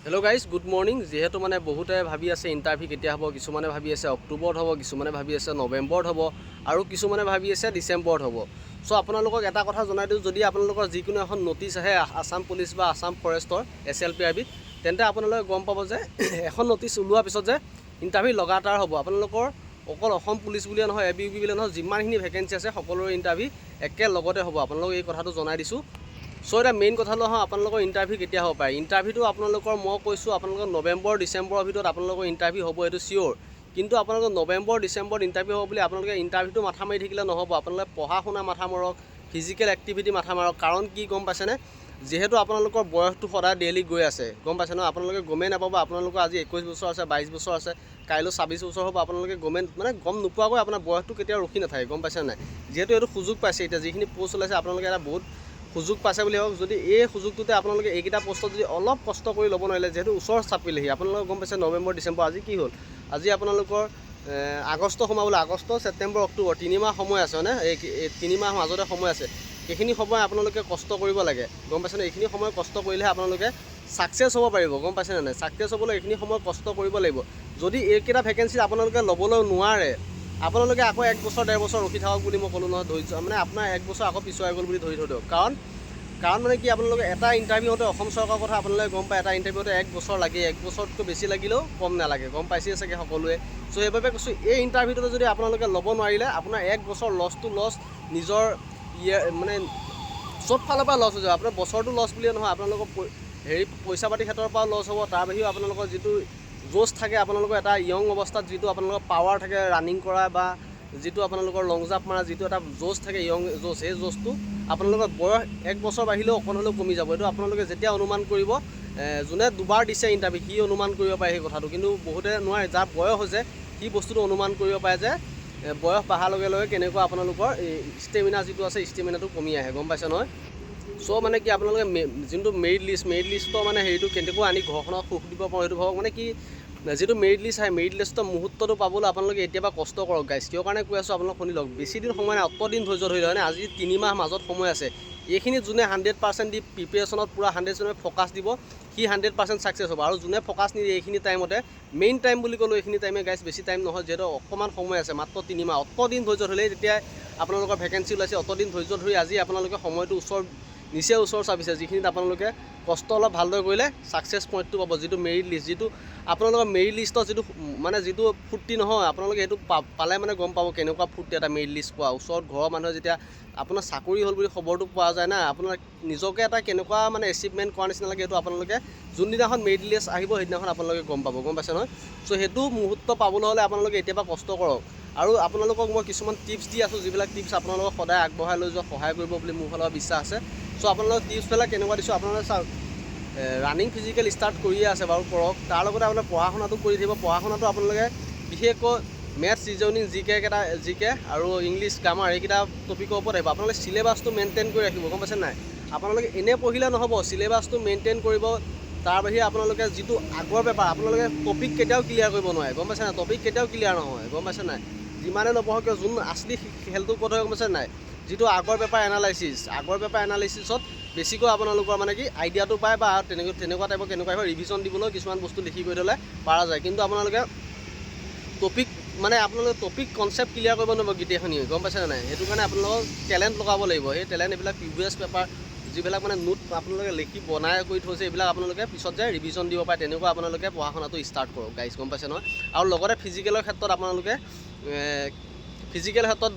Hello' guys, good morning. যিহেতু মানে বহুতে ভাবি আছে ইণ্টাৰভিউ কেতিয়া হ'ব, কিছুমানে ভাবি আছে অক্টোবৰত হ'ব, কিছুমানে ভাবি আছে নৱেম্বৰত হ'ব আৰু কিছুমানে ভাবি আছে ডিচেম্বৰত হ'ব। চ' আপোনালোকক এটা কথা জনাই দিওঁ, যদি আপোনালোকৰ যিকোনো এখন নটিচ আহে আছাম পুলিচ বা আছাম ফৰেষ্টৰ SLPRB, তেন্তে আপোনালোকে গম পাব যে এখন নটিচ ওলোৱাৰ পিছত যে ইণ্টাৰভিউ লগাতাৰ হ'ব। আপোনালোকৰ অকল অসম পুলিচ বুলিয়ে নহয়, ABUB বুলিয়ে নহয়, যিমানখিনি ভেকেঞ্চি আছে সকলোৰে ইণ্টাৰভিউ একেলগতে হ'ব। আপোনালোকক এই কথাটো জনাই দিছোঁ। চ' এতিয়া মেইন কথাটো হয়, আপোনালোকৰ ইণ্টাৰভিউ কেতিয়া হ'ব পাৰে। ইণ্টাৰভিউটো আপোনালোকৰ মই কৈছোঁ, আপোনালোকৰ নৱেম্বৰ ডিচেম্বৰৰ ভিতৰত আপোনালোকৰ ইণ্টাৰভিউ হ'ব, এইটো চিয়'ৰ। কিন্তু আপোনালোকৰ নৱেম্বৰ ডিচেম্বৰত ইণ্টাৰভিউ হ'ব বুলি আপোনালোকে ইণ্টাৰভিউটো মাথা মাৰি থাকিলে নহ'ব। আপোনালোকে পঢ়া শুনা মাথা মাৰক, ফিজিকেল এক্টিভিটি মাথা মাৰক। কাৰণ কি গম পাইছেনে, যিহেতু আপোনালোকৰ বয়সটো সদায় ডেইলি গৈ আছে, গম পাইছে ন। আপোনালোকে গমেই নাপাব আপোনালোকৰ আজি 21 বছৰ আছে, 22 বছৰ আছে, কাইলৈ 26 বছৰ হ'ব। আপোনালোকে গম নোপোৱাকৈ আপোনাৰ বয়সটো কেতিয়াও ৰখি নাথাকে, গম পাইছে নাই। যিহেতু এইটো সুযোগ পাইছে, এতিয়া যিখিনি পোষ্ট ওলাইছে আপোনালোকে এটা বহুত সুযোগ পাইছে বুলি ভাবক। যদি এই সুযোগটোতে আপোনালোকে এইকেইটা পোষ্টত যদি অলপ কষ্ট কৰি ল'ব নোৱাৰিলে, যিহেতু ওচৰ চাপিলেহি, আপোনালোকে গম পাইছে নৱেম্বৰ ডিচেম্বৰ, আজি কি হ'ল, আজি আপোনালোকৰ আগষ্ট সোমাবলৈ, আগষ্ট ছেপ্টেম্বৰ অক্টোবৰ 3 মাহ সময় আছে, হয়নে। এই 3 মাহ মাজতে সময় আছে। এইখিনি সময় আপোনালোকে কষ্ট কৰিব লাগে, গম পাইছেনে। এইখিনি সময় কষ্ট কৰিলেহে আপোনালোকে ছাকচেছ হ'ব পাৰিব, গম পাইছেনে নাই। ছাকচেছ হ'বলৈ এইখিনি সময় কষ্ট কৰিব লাগিব। যদি এইকেইটা ভেকেঞ্চি আপোনালোকে ল'বলৈ নোৱাৰে, আপোনালোকে আকৌ 1 বছৰ 1.5 বছৰ ৰখি থাকক বুলি মই ক'লোঁ নহয়। ধৈৰ্য মানে আপোনাৰ 1 বছৰ আকৌ পিছুৱাই গ'ল বুলি ধৰি থৈ দিয়ক। কাৰণ মানে কি, আপোনালোকে এটা ইণ্টাৰভিউতে অসম চৰকাৰৰ কথা আপোনালোকে গম পায়, এটা ইণ্টাৰভিউতে 1 বছৰ লাগে, 1 বছৰতকৈ বেছি লাগিলেও কম নালাগে, গম পাইছেই চাগে সকলোৱে। চ' সেইবাবে কৈছোঁ, এই ইণ্টাৰভিউটোতে যদি আপোনালোকে ল'ব নোৱাৰিলে, আপোনাৰ 1 বছৰ লছটো লছ, নিজৰ মানে চব ফালৰ পৰা লছ হৈ যাব। আপোনাৰ বছৰটো লছ বুলিয়ে নহয়, আপোনালোকৰ পইচা পাতি ক্ষেত্ৰৰ পৰাও লছ হ'ব। তাৰ বাহিৰেও আপোনালোকৰ যিটো জোচ থাকে, আপোনালোকৰ এটা য়ং অৱস্থাত যিটো আপোনালোকৰ পাৱাৰ থাকে ৰানিং কৰা, বা যিটো আপোনালোকৰ লং জাম্প মাৰা যিটো এটা জোচ থাকে, য়ং জোচ, সেই জোচটো আপোনালোকৰ বয়স 1 বছৰ বাঢ়িলেও অকণ হ'লেও কমি যাব। এইটো আপোনালোকে যেতিয়া অনুমান কৰিব, যোনে দুবাৰ দিছে ইণ্টাৰভিউ সি অনুমান কৰিব পাৰে সেই কথাটো, কিন্তু বহুতে নোৱাৰে। যাৰ বয়স হৈছে সি বস্তুটো অনুমান কৰিব পাৰে যে বয়স বঢ়াৰ লগে লগে কেনেকুৱা আপোনালোকৰ ষ্টেমিনা যিটো আছে, ষ্টেমিনাটো কমি আহে, গম পাইছে নহয়। চ' মানে কি, আপোনালোকে যোনটো মেৰিট লিষ্টৰ মানে হেৰিটো কেনেকুৱা আনি ঘৰখনত সুখ দিব পাৰোঁ, সেইটো ভাবক। মানে কি, যিটো মেৰিট লিষ্ট আহে, মেৰিট লিষ্টৰ মুহূৰ্তটো পাবলৈ আপোনালোকে এতিয়াৰ পৰা কষ্ট কৰক গাইজ। কিয় কাৰণে কৈ আছোঁ আপোনালোক শুনি লওক। বেছি দিন সময় নাই, অতদিন ধৈৰ্য ধৰি লওক, আজি 3 মাহ মাজত সময় আছে। এইখিনি যোনে 100% দি প্ৰিপেৰেশ্যনত পূৰা 100% ফ'কাছ দিব, সি 100% ছাকচেছ হ'ব। আৰু যোনে ফ'কাছ নিদিয়ে এইখিনি টাইমতে, মেইন টাইম বুলি ক'লোঁ, এইখিনি টাইমে গাইজ, বেছি টাইম নহয়, যিহেতু অকণমান সময় আছে, মাত্ৰ 3 মাহ। অতদিন ধৈৰ্য ধৰিলেই তেতিয়া আপোনালোকৰ ভেকেঞ্চি ওলাইছে। অতদিন ধৈৰ্য ধৰি আজি আপোনালোকে সময়টো নিচেই ওচৰ চাপিছে, যিখিনিত আপোনালোকে কষ্ট অলপ ভালদৰে কৰিলে ছাকচেছ পইণ্টটো পাব। যিটো মেৰিট লিষ্ট, যিটো আপোনালোকৰ মেৰিট লিষ্টৰ যিটো ফূৰ্তি নহয়, আপোনালোকে সেইটো পালে মানে গম পাব কেনেকুৱা ফূৰ্তি এটা মেৰিট লিষ্ট পোৱা। ওচৰত ঘৰৰ মানুহে যেতিয়া আপোনাৰ চাকৰি হ'ল বুলি খবৰটো পোৱা যায় না, আপোনাৰ নিজকে এটা কেনেকুৱা মানে এচিভমেণ্ট কৰাৰ নিচিনা লাগে। সেইটো আপোনালোকে যোনদিনাখন মেৰিট লিষ্ট আহিব সেইদিনাখন আপোনালোকে গম পাব, গম পাইছে নহয়। চ' সেইটো মুহূৰ্ত পাবলৈ হ'লে আপোনালোকে এতিয়াৰ পৰা কষ্ট কৰক। আৰু আপোনালোকক মই কিছুমান টিপছ দি আছোঁ, যিবিলাক টিপছ আপোনালোকক সদায় আগবঢ়াই লৈ যোৱা সহায় কৰিব বুলি মোৰ ফালৰ বিশ্বাস আছে। চ' আপোনালোকক টিপছবিলাক কেনেকুৱা দিছোঁ, আপোনালোকে চাওক, ৰানিং ফিজিকেল ষ্টাৰ্ট কৰিয়ে আছে বাৰু, কৰক। তাৰ লগতে আপোনাৰ পঢ়া শুনাটো কৰি থাকিব। পঢ়া শুনাটো আপোনালোকে বিশেষকৈ মেথছ, ৰিজনিং, জিকে আৰু ইংলিছ, গ্ৰামাৰ, এইকেইটা টপিকৰ ওপৰত আহিব। আপোনালোকে চিলেবাছটো মেইনটেইন কৰি ৰাখিব, গম পাইছে নাই। আপোনালোকে এনেই পঢ়িলে নহ'ব, চিলেবাছটো মেইনটেইন কৰিব। তাৰ বাহিৰে আপোনালোকে যিটো আগৰ পেপাৰ, আপোনালোকে টপিক কেতিয়াও ক্লিয়াৰ কৰিব নোৱাৰে, গম পাইছে নাই। টপিক কেতিয়াও ক্লিয়াৰ নহয়, গম পাইছে নাই। যিমানে নপঢ়ক কিয়, যোন আচলি খেলটো ক'ত হয় গম পাইছে নাই, যিটো আগৰ পেপাৰ এনালাইচিছত বেছিকৈ আপোনালোকৰ মানে কি আইডিয়াটো পায়, বা তেনেকুৱা টাইপৰ কেনেকুৱা হয়, ৰিভিজন দিবলৈ কিছুমান বস্তু লিখি কৰি থ'লে পৰা যায়। কিন্তু আপোনালোকে টপিক কনচেপ্ট ক্লিয়াৰ কৰিব নোৱাৰিব গোটেইখিনি, গম পাইছে নাই। সেইটো কাৰণে আপোনালোকক টেলেণ্ট লগাব লাগিব। সেই টেলেণ্ট এইবিলাক প্ৰিভিয়াছ পেপাৰ, যিবিলাক মানে নোট আপোনালোকে লিখি বনাই কৰি থৈছে, এইবিলাক আপোনালোকে পিছত যে ৰিভিজন দিব পাৰে, তেনেকুৱা আপোনালোকে পঢ়া শুনাটো ষ্টাৰ্ট কৰক গাইজ, গম পাইছে নহয়। আৰু লগতে ফিজিকেলৰ ক্ষেত্ৰত আপোনালোকে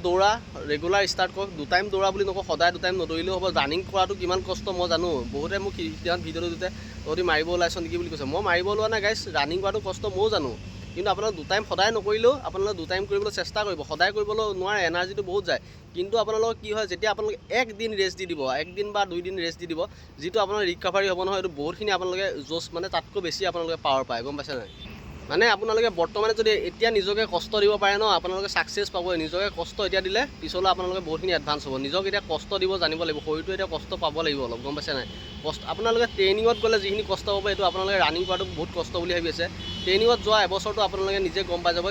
দৌৰা ৰেগুলাৰ ষ্টাৰ্ট কৰক। 2 টাইম দৌৰা বুলি নকওঁ, সদায় 2 টাইম নদৌৰিলেও হ'ব। ৰানিং কৰাটো কিমান কষ্ট মই জানো, বহুতে মোক সিদিনাখন ভিডিঅ'টো দিওঁতে তহঁতি মাৰিব ওলাইছ নেকি বুলি কৈছে। মই মাৰিব ওলোৱা নাই গাইজ, ৰানিং কৰাটো কষ্ট ময়ো জানো। কিন্তু আপোনালোকে 2 টাইম সদায় নকৰিলেও আপোনালোকে 2 টাইম কৰিবলৈ চেষ্টা কৰিব। সদায় কৰিবলৈ নোৱাৰে, এনাৰ্জিটো বহুত যায়। কিন্তু আপোনালোকৰ কি হয়, যেতিয়া আপোনালোকে 1 দিন ৰেষ্ট দি দিব, 1 দিন বা 2 দিন ৰেষ্ট দি দিব, যিটো আপোনাৰ ৰিকভাৰী হ'ব নহয়, এইটো বহুতখিনি আপোনালোকে জোচ মানে তাতকৈ বেছি আপোনালোকে পাৱাৰ পায়, গম পাইছে নাই। মানে আপোনালোকে বৰ্তমানে যদি এতিয়া নিজকে কষ্ট দিব পাৰে ন, আপোনালোকে ছাকচেছ পাবই। নিজকে কষ্ট এতিয়া দিলে পিছলৈ আপোনালোকে বহুতখিনি এডভান্স হ'ব। নিজক এতিয়া কষ্ট দিব জানিব লাগিব, শৰীৰটো এতিয়া কষ্ট পাব লাগিব অলপ, গম পাইছে নাই। আপোনালোকে ট্ৰেইনিঙত গ'লে যিখিনি কষ্ট পাব, এইটো আপোনালোকে ৰানিং কৰাটো বহুত কষ্ট বুলি ভাবি আছে। ট্ৰেইনিঙত যোৱা এবছৰটো আপোনালোকে নিজে গম পাই যাব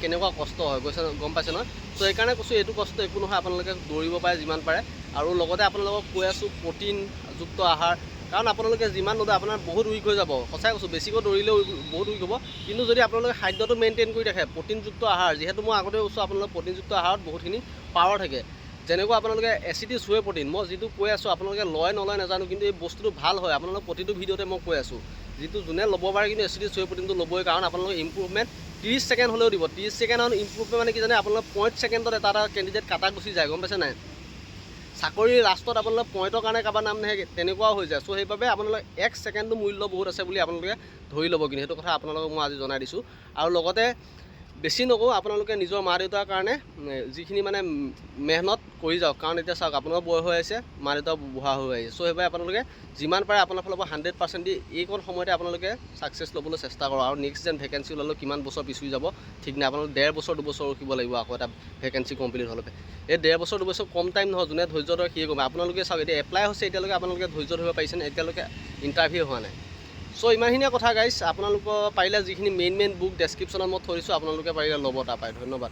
কেনেকুৱা কষ্ট হয়, গম পাইছে নহয়। চ' সেইকাৰণে কৈছোঁ, এইটো কষ্ট একো নহয়, আপোনালোকে দৌৰিব পাৰে যিমান পাৰে। আৰু লগতে আপোনালোকক কৈ আছোঁ, প্ৰ'টিনযুক্ত আহাৰ, কাৰণ আপোনালোকে যিমান দৌৰে আপোনাৰ বহুত উইক হৈ যাব। সঁচাই কৈছোঁ, বেছিকৈ দৌৰিলেও বহুত উইক হ'ব। কিন্তু যদি আপোনালোকে খাদ্যটো মেইনটেইন কৰি ৰাখে, প্ৰটিনযুক্ত আহাৰ, যিহেতু মই আগতে কৈছোঁ আপোনালোকৰ প্ৰটিনযুক্ত আহাৰত বহুতখিনি পাৱাৰ থাকে। যেনেকুৱা আপোনালোকে এচিডিছ ৱে প্ৰটিন, মই যিটো কৈ আছোঁ আপোনালোকে লয় নলয় নাজানো, কিন্তু এই বস্তুটো ভাল হয়। আপোনালোকক প্ৰতিটো ভিডিঅ'তে মই কৈ আছোঁ, যিটো যোনে ল'ব পাৰে কিন্তু এচিডিছ ৱে প্ৰটিনটো ল'বই, কাৰণ আপোনালোকে ইম্প্ৰুভমেণ্ট 30 ছেকেণ্ড হ'লেও দিব। 30 ছেকেণ্ড ইম্প্ৰুভমেণ্ট মানে কি জানে, আপোনালোকৰ 0.5 ছেকেণ্ডত এটা কেণ্ডিডেট কাটা গুচি যায়, গম পাইছে নাই? চাকৰিৰ লাষ্টত আপোনালোকে পইণ্টৰ কাৰণে কাৰোবাৰ নাম নাহে, তেনেকুৱাও হৈ যায়। চ' সেইবাবে আপোনালোকে 1 ছেকেণ্ডটো মূল্য বহুত আছে বুলি আপোনালোকে ধৰি ল'ব। কিন্তু সেইটো কথা আপোনালোকক মই আজি জনাই দিছোঁ। আৰু লগতে বেছি নকওঁ, আপোনালোকে নিজৰ মা দেউতাৰ কাৰণে যিখিনি মানে মেহনত কৰি যাওক, কাৰণ এতিয়া চাওক আপোনালোকৰ বয়স হৈ আহিছে, মা দেউতাও বুঢ়া হৈ আহিছে। চ' সেইবাবে আপোনালোকে যিমান পাৰে আপোনাৰ ফালৰ পৰা 100% দি এইকণ সময়তে আপোনালোকে ছাকচেছ ল'বলৈ চেষ্টা কৰক। আৰু নেক্সট যেন ভেকেঞ্চি ওলালেও কিমান বছৰ পিছুৰি যাব ঠিক নাই, আপোনালোকে 1.5 বছৰ 2 বছৰ ৰখিব লাগিব আকৌ এটা ভেকেঞ্চি কমপ্লিট হ'লে। এই 1.5 বছৰ 2 বছৰ কম টাইম নহয়, যোনে ধৈৰ্য ধৰে সিয়ে গম। আপোনালোকে চাওক এতিয়া এপ্লাই হৈছে, এতিয়ালৈকে আপোনালোকে ধৈৰ্য ধৰিব পাৰিছেনে? এতিয়ালৈকে ইণ্টাৰভিউ হোৱা নাই। চ' ইমানখিনিয়ে কথা গাইছ। আপোনালোকৰ পাৰিলে যিখিনি মেইন বুক ডেছক্ৰিপশ্যনত মই থৈ দিছোঁ, আপোনালোকে পাৰিলে ল'ব তাৰ পৰাই। ধন্যবাদ।